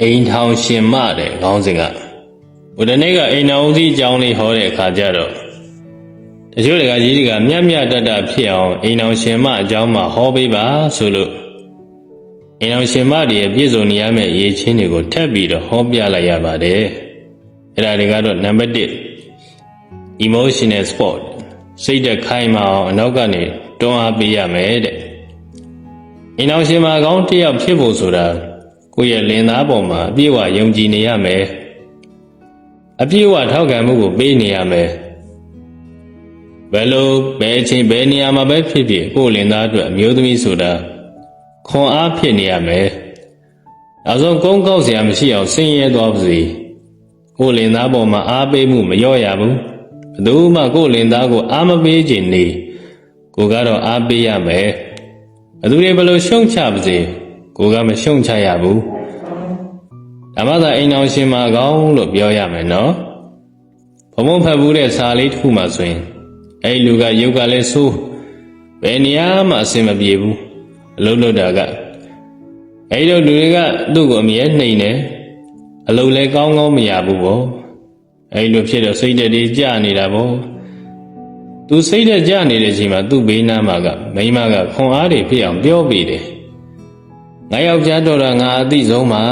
အိမ်ထောင်ရှင်မတဲ့ခေါင်းစဉ်ကဘုဒ္ဓနေ့ကအိမ်တော်ဦးစီးအကြောင်းလေးဟောတဲ့အခါကျတော့တချို့တကကြီးတွေကမြတ်မြတ်တတ်ဖြစ်အောင်အိမ်တော်ရှင်မအကြောင်းမှာဟောပေးပါဆိုလို့အိမ်တော်ရှင်မတွေရဲ့ပြည့်စုံနေရမယ့်အရေးချင်းတွေကိုထပ်ပြီးတော့ဟောပြလိုက်ရပါတယ်အဲ့ဒါတွေကတော့နံပါတ် 1 emotional support စိတ်သက်ခိုင်မာအောင်အနောက်ကနေတွန်းအားပေးရမယ်တဲ့အိမ်တော်ရှင်မကောင်းတစ်ယောက်ဖြစ်ဖို့ဆိုတာကိုယ့်ရဲ့လင်သားပေါ်မှာအပြည့်အဝယုံကြည်နေရမယ်အပြည့်အဝထောက်ခံမှုကိုပေးနေရမယ်ဘယ်လိုဘယ်အချိန်ဘယ်နေရာမှာပဲဖြစ်ဖြစ်ကိုယ့်လင်သားအတွက်အမျိုးသမီးဆိုတာခွန်အားဖြစ်နေရမယ်နောက်ဆုံးကုန်းကောက်စရာမရှိအောင်ဆင်းရဲသွားပါစေကိုယ့်လင်သားပေါ်မှာအားပေးမှုမလျော့ရဘူးဘယ်သူမှကိုယ့်လင်သားကိုအားမပေးခြင်းနေကိုကတော့အားပေးရမယ်ဘယ်သူတွေဘယ်လိုရှုံချပါစေကိုကမရှုံချရဘူးဓမ္မသာအိမ်တော်ရှင်မကောင်းလို့ပြောရမယ်နော်ဘုံဘုံဖတ်ဘူးတဲ့စာလေးတစ်ခုမှဆိုရင်အဲ့လူကရုပ်ကလည်းဆိုးဘယ်နေရာမှအဆင်မပြေဘူးအလုံးလို့တာကအဲ့ဒီလူတွေကသူ့ကိုအမြဲနှိမ်နေအလုံးလည်းကောင်းကောင်းမရဘူးပေါ့အဲ့လိုဖြစ်တော့စိတ်ဓာတ်တွေကျနေတာပေါ့သူစိတ်ဓာတ်ကျနေတဲ့အချိန်မှာသူ့ဘေးနားမှာကမိန်းမကခွန်အားတွေဖြစ်အောင်ပြောပေးတယ်ငါယောက်ျားတော်တာငါအသိဆုံးပါ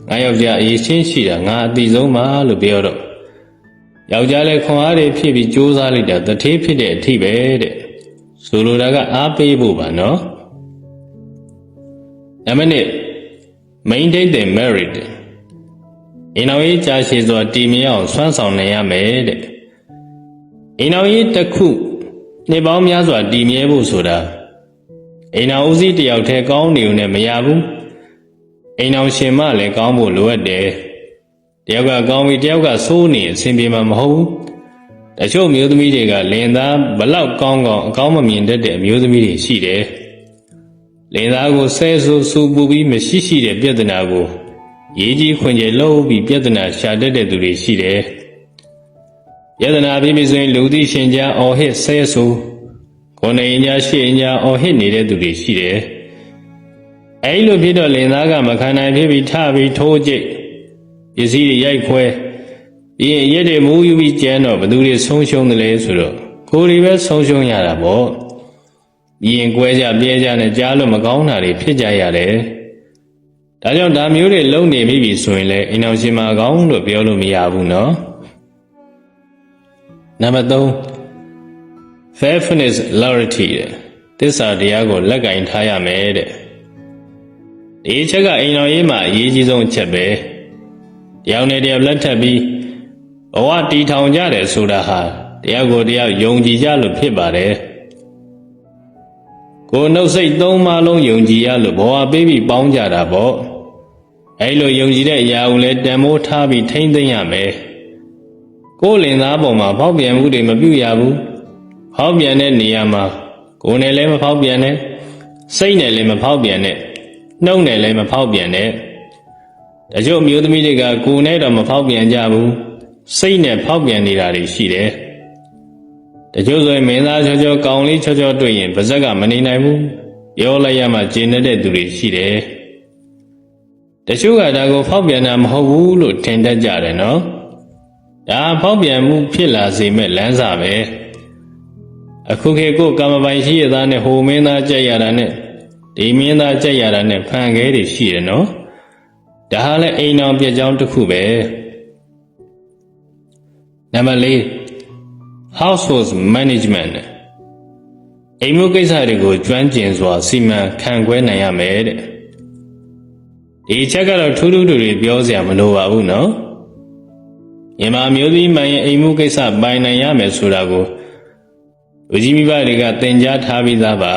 ငါယောက်ျားအရေးချင်းရှိတာငါအသိဆုံးပါလို့ပြောတော့ယောက်ျားလည်းခွန်အားတွေဖြစ်ပြီးကြိုးစားလိုက်တာတထေးဖြစ်တဲ့အထိပဲတဲ့ဆိုလိုတာကအားပေးဖို့ပါနော်နံပါတ် 2 maintain the merit အိမ်တော်ရေးကြာရှည်စွာတည်မြဲအောင်ဆွမ်းဆောင်နိုင်ရမယ်တဲ့အိမ်တော်ရေးတစ်ခုနှစ်ပေါင်းများစွာတည်မြဲဖို့ဆိုတာအိမ်တော်ဦးစီးတယောက်တည်းကောင်းနေုံနဲ့မရဘူးအိမ်တော်ရှင်မလည်းကောင်းဖို့လိုအပ်တယ်တယောက်ကကောင်းပြီးတယောက်ကဆိုးနေအဆင်ပြေမှာမဟုတ်ဘူးတချို့မျိုးသမီးတွေကလင်သားဘလောက်ကောင်းကောင်းအကောင်းမမြင်တတ်တဲ့အမျိုးသမီးတွေရှိတယ်လင်သားကိုဆဲဆိုးဆူပူပြီးမရှိရှိတဲ့ပြဿနာကိုရေးကြီးခွင်ကျလှုပ်ပြီးပြဿနာရှာတတ်တဲ့သူတွေရှိတယ်ပြဿနာပြီးပြီဆိုရင်လူသိရှင်ကြားအော်ဟစ်ဆဲဆိုးကိုယ်နေညာရှေ့ညာအော်ဟစ်နေတဲ့သူတွေရှိတယ်အဲ့လိုဖြစ်တော့လင်သားကမခံနိုင်ဖြစ်ပြီးထပြီးထိုးကြိတ်ပစ္စည်းတွေရိုက်ခွဲပြီးရင်ရက်တွေမူးယူပြီးကျန်းတော့ဘသူတွေဆုံးရှုံးတယ်လဲဆိုတော့ကိုယ်တွေပဲဆုံးရှုံးရတာပေါ့ပြီးရင်ကွဲကြပြဲကြနဲ့ကြားလို့မကောင်းတာတွေဖြစ်ကြရတယ်ဒါကြောင့်ဒါမျိုးတွေလုံနေပြီဆိုရင်လည်းအိမ်တော်ရှင်မကောင်းလို့ပြောလို့မရဘူးနော်နံပါတ် 3 faithfulness loyalty တဲ့သစ္စာတရားကိုလက်ကင်ထားရမယ်တဲ့ဒီအချက်ကအိမ်တော်ရေးမှာအရေးကြီးဆုံးအချက်ပဲတယောက်နဲ့တယောက်လက်ထပ်ပြီးဘဝတည်ထောင်ကြတယ်ဆိုတာဟာတရားကိုတရားယုံကြည်ကြလို့ဖြစ်ပါတယ်ကိုယ်နှုတ်စိတ်သုံးပါးလုံးယုံကြည်ရလို့ဘဝပေးပြီးပေါင်းကြတာပေါ့အဲ့လိုယုံကြည်တဲ့အရာကိုလည်းတန်ဖိုးထားပြီးထိမ့်သိမ်းရမယ်ကိုယ်လင်သားပေါ်မှာဖောက်ပြန်မှုတွေမပြုရဘူးဖောက်ပြန်တဲ့နေရာမှာကိုယ်နဲ့လည်းမဖောက်ပြန်နဲ့စိတ်နဲ့လည်းမဖောက်ပြန်နဲ့နှုတ်နဲ့လည်းမဖောက်ပြန်နဲ့တချို့မျိုးသမီးတွေကကိုယ်နဲ့တော့မဖောက်ပြန်ကြဘူးစိတ်နဲ့ဖောက်ပြန်နေတာတွေရှိတယ်တချို့ဆိုရင်မင်းသားချောချောကောင်လေးချောချောတွေ့ရင်ပါဇက်ကမနေနိုင်ဘူးပြောလိုက်ရမှကျင်တဲ့သူတွေရှိတယ်တချို့ကဒါကိုဖောက်ပြန်တာမဟုတ်ဘူးလို့ထင်တတ်ကြတယ်နော်ဒါဖောက်ပြန်မှုဖြစ်လာစေမဲ့လမ်းစာပဲအခုခေတ်ကိုကာမပိုင်ရှိရသားနဲ့ဟိုမင်းသားကြက်ရတာနဲ့ဒီမင်းသားကြက်ရတာနဲ့ဖန်ခဲတွေရှိတယ်နော်ဒါဟာလည်းအိမ်တော်ပြကြောင်းတစ်ခုပဲနံပါတ် 4 household management အိမ်မှုကိစ္စတွေကိုကျွမ်းကျင်စွာစီမံခန့်ခွဲနိုင်ရမယ်တဲ့ဒီချက်ကတော့ထူးထူးတွေပြောစရာမလိုပါဘူးနော်မြန်မာမျိုးသမီးမှန်ရဲ့အိမ်မှုကိစ္စပိုင်နိုင်ရမယ်ဆိုတာကိုလူကြီးမိဘတွေကသင်ကြားထားပြီးသားပါ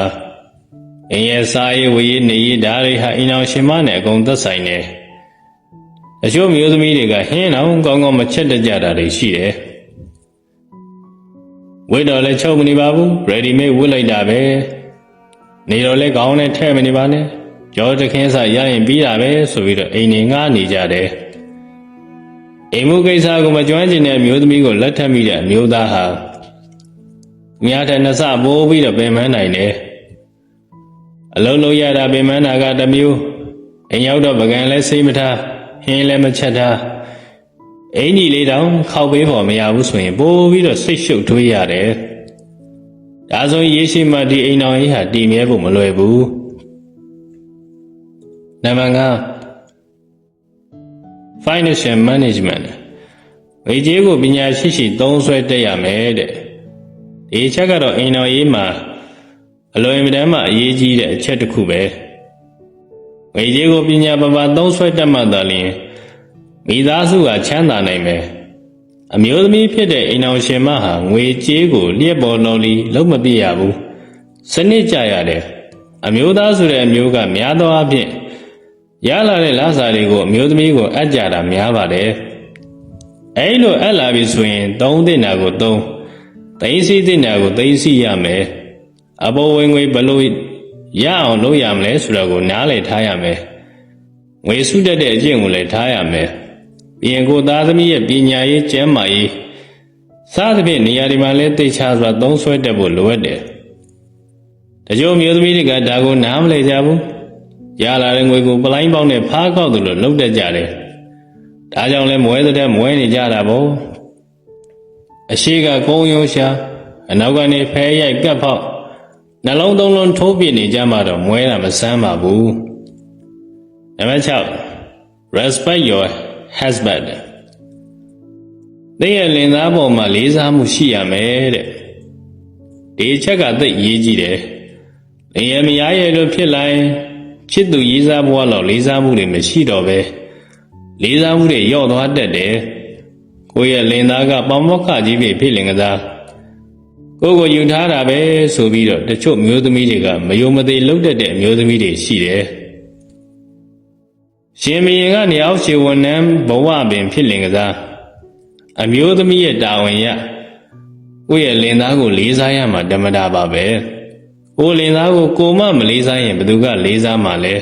အိမ်ရဲ့စားရေးဝေးနေရေးဓာတ်တွေဟာအိမ်တော်ရှင်မနဲ့အကုန်သက်ဆိုင်တယ်အချို့မျိုးသမီးတွေကဟင်းအောင်ကောင်းကောင်းမချက်တတ်ကြတာတွေရှိတယ်ဝတ်တော်လည်းချုပ်မနေပါဘူး ready made ဝတ်လိုက်တာပဲနေတော်လည်းခေါင်းနဲ့ထဲ့မနေပါနဲ့ကြောတခင်းစားရရင်ပြီးတာပဲဆိုပြီးတော့အိမ်နေငှားနေကြတယ်အိမ်မှုကိစ္စကိုမကျွမ်းကျင်တဲ့မျိုးသမီးကိုလက်ထပ်မိတဲ့အမျိုးသားဟာများတဲ့နှစပိုးပြီးတော့ပင်ပန်းနိုင်တယ်အလုံးလုံးရတာပင်ပန်းတာကတစ်မျိုးအိမ်ရောက်တော့ပကံလည်းစိတ်မထား လည်းမချက်တာအင်ကြီးလေးတောင်ခောက်ပေးဖို့မရဘူးဆိုရင်ပိုးပြီးတော့စိတ်ရှုပ်ထွေးရတယ်ဒါဆိုရေရှိမှဒီအိမ်တော်ကြီးဟာတည်မြဲဖို့မလွယ်ဘူးနံပါတ် 5 Financial Management ဝေကြေးကိုပညာရှိရှိသုံးစွဲတတ်ရမယ်တဲ့ဒီအချက်ကတော့အိမ်တော်ကြီးမှာအလွယ်မတမ်းမှအရေးကြီးတဲ့အချက်တစ်ခုပဲဝေကြေးကိုပညာပါသုံးစွဲတတ်မှသာလျှင်မိသားစုကချမ်းသာနိုင်မယ်အမျိုးသမီးဖြစ်တဲ့အိမ်တော်ရှင်မဟာငွေကြေးကိုလျက်ပေါ်လော်လီလုံးမပြရဘူးစနစ်ကြရတယ်အမျိုးသားဆိုတဲ့အမျိုးကများသောအားဖြင့်ရလာတဲ့လစာတွေကိုအမျိုးသမီးကိုအပ်ကြတာများပါတယ်အဲလိုအပ်လာပြီဆိုရင်သုံးတင်တာကိုသုံးသိသိတင်တာကိုသိသိရမယ်အပေါ်ဝင်ငွေဘလို့ရအောင်လုပ်ရမလဲဆိုတာကိုနားလည်ထားရမယ်ငွေစုတတ်တဲ့အကျင့်ကိုလည်းထားရမယ်ပြီးရင်ကိုသားသမီးရဲ့ပညာရေးကျန်းမာရေးစသဖြင့်နေရာဒီမှာလည်းသိချစွာသုံးစွဲတတ်ဖို့လိုအပ်တယ်တချို့မျိုးသမီးတွေကဒါကိုနားမလည်ကြဘူးရလာတဲ့ငွေကိုပလိုင်းပေါက်နဲ့ဖားကောက်သလိုလှုပ်တတ်ကြတယ်ဒါကြောင့်လဲမွဲတဲ့မွဲနေကြတာပေါ့အရှိကကုန်းရုံးရှာအနောက်ကနေဖဲရိုက်ကပ်ဖောက်နှလုံးသုံးလုံးထိုးပြနေကြမှတော့မွဲတာမဆန်းပါဘူးနံပါတ် 6 Respect your husband သင်ရဲ့လင်သားပေါ်မှာလေးစားမှုရှိရမယ်တဲ့ဒီအချက်ကသိရေးကြည့်တယ်လင်ရဲ့မယားရဲ့လို့ဖြစ်လာရင်ချစ်သူရေးစားဘဝလောက်လေးစားမှုတွေမရှိတော့ပဲလေးစားမှုတွေလျော့သွားတတ်တယ်ကိုယ့်ရဲ့လင်သားကပေါမောက္ခကြီးဖြစ်လင်ကစားကိုယ့်ကိုယူထားတာပဲဆိုပြီးတော့တချို့မျိုးသမီးတွေကမယုံမသေးလုပ်တတ်တဲ့အမျိုးသမီးတွေရှိတယ်ရှင်မင်းကနေအောက်ခြေဝန်ထမ်းဘဝပင်ဖြစ်လင်ကစားအမျိုးသမီးရဲ့တာဝန်ရကိုယ့်ရဲ့လင်သားကိုလေးစားရမှာဓမ္မတာပါပဲကိုလင်သားကိုကိုမမလေးစားရင်ဘယ်သူကလေးစားမှာလဲ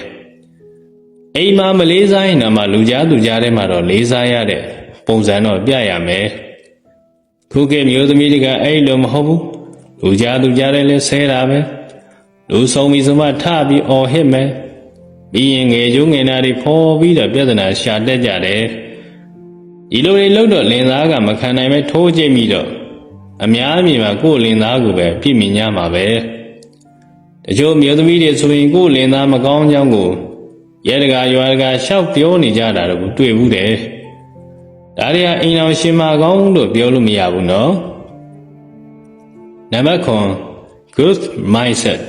အိမ်မှာမလေးစားရင်တော့လူကြားသူကြားထဲမှာတော့လေးစားရတဲ့ပုံစံတော့ပြရမယ်ခုခေတ်မျိုးသမီးတွေကအဲ့လိုမဟုတ်ဘူးလူကြားသူကြားထဲလဲဆဲတာပဲလူဆုံးပြီဆိုမှထပြီးအော်ဟစ်မယ်ပြီးရင်ငယ်ကျိုးငယ်နာတွေဖော်ပြီးတော့ပြဿနာရှာတတ်ကြတယ်ဒီလိုတွေလို့တော့လင်သားကမခံနိုင်ပဲထိုးကျိတ်ပြီးတော့အများအမြင်မှာကိုယ်လင်သားကိုပဲပြစ်မြင်ကြမှာပဲတချို့မျိုးသမီးတွေဆိုရင်ကိုယ်လင်သားမကောင်းကြောင်းကိုရဲတကာရွာတကာရှောက်ပြောနေကြတာတော့တွေ့ဘူးတယ်ဒါတွေကအိမ်တော်ရှင်မကောင်းလို့ပြောလို့မရဘူးနော်နံပါတ် 9 Good mindset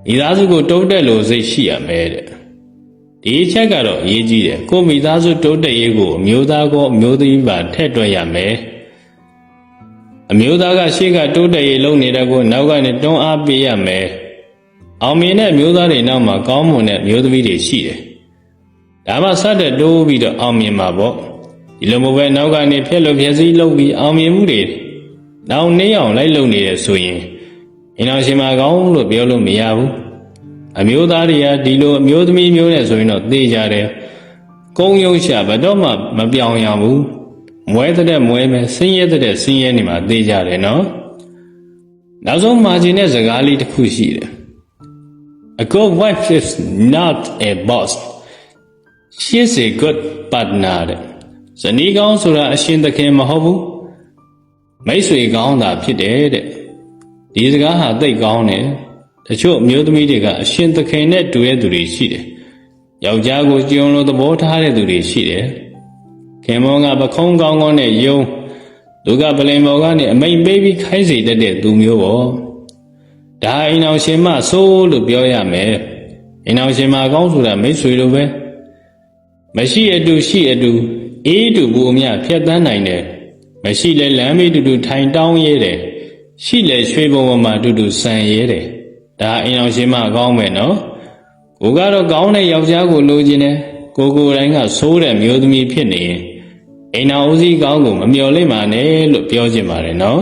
မိသားစုကိုတိုးတက်လို့စိတ်ရှိရမယ်တဲ့ဒီအချက်ကတော့အရေးကြီးတယ်ကိုမိသားစုတိုးတက်ရေးကိုအမျိုးသားကောအမျိုးသမီးပါထည့်တွက်ရမယ်အမျိုးသားကရှေ့ကတိုးတက်ရေးလုပ်နေတဲ့ကိုနောက်ကနေတွန်းအားပေးရမယ်အောင်မြင်တဲ့မျိုးသားတွေနောက်မှာကောင်းမွန်တဲ့မျိုးသမီးတွေရှိတယ်ဒါမှစတဲ့တိုးပြီးတော့အောင်မြင်မှာပေါ့ဒီလိုမျိုးပဲနောက်ကနေဖျက်လို့ဖျက်ဆီးလုပ်ပြီးအောင်မြင်မှုတွေနောက်နှေးအောင်လိုက်လုပ်နေတယ်ဆိုရင်အင်းအောင်ရှင်မကောင်းလို့ပြောလို့မရဘူးအမျိုးသားတွေကဒီလိုအမျိုးသမီးမျိုးနဲ့ဆိုရင်တော့သိကြတယ်ကုန်းရုံးရှာဘယ်တော့မှမပြောင်းရဘူးမွဲတဲ့မွဲမယ်ဆင်းရဲတဲ့ဆင်းရဲနေမှာသိကြတယ်နော်နောက်ဆုံးမှာခြင်းတဲ့စကားလေးတစ်ခုရှိတယ်A good wife is not a boss she is a good partner ဇနီးကောင်းဆိုတာအရှင်သခင်မဟုတ်ဘူးမိတ်ဆွေကောင်းတာဖြစ်တယ်တဲ့ဒီစကားဟာသိကောင်းတယ်တချို့မျိုးသမီးတွေကအရှင်သခင်နဲ့တူတဲ့သူတွေရှိတယ်ယောက်ျားကိုကြုံလို့သဘောထားတဲ့သူတွေရှိတယ်ခင်မောကပခုံးကောင်းကောင်းနဲ့ယုံသူကပလင်ပေါ်ကနေအမိန်ပေးပြီးခိုင်းစေတတ်တဲ့သူမျိုးပေါ့ဒါအိမ်အောင်ရှင်မဆိုးလို့ပြောရမယ်အိမ်အောင်ရှင်မကောင်းဆိုတာမိတ်ဆွေလိုပဲမရှိအတူရှိအတူအေးတူဘူးအမြဖြတ်တန်းနိုင်တယ်မရှိလဲလမ်းမေးတူတူထိုင်တောင်းရဲတယ်ရှိလဲရွှေဘုံပေါ်မှာတူတူဆန်ရဲတယ်ဒါအိမ်အောင်ရှင်မကောင်းမယ်နော်ကိုကတော့ကောင်းတဲ့ယောက်ျားကိုလိုချင်တယ်ကိုယ်တိုင်းကဆိုးတဲ့မျိုးသမီးဖြစ်နေရင်အိမ်အောင်ဦးစီးကောင်းကိုမမျှော်လင့်ပါနဲ့လို့ပြောချင်ပါတယ်နော်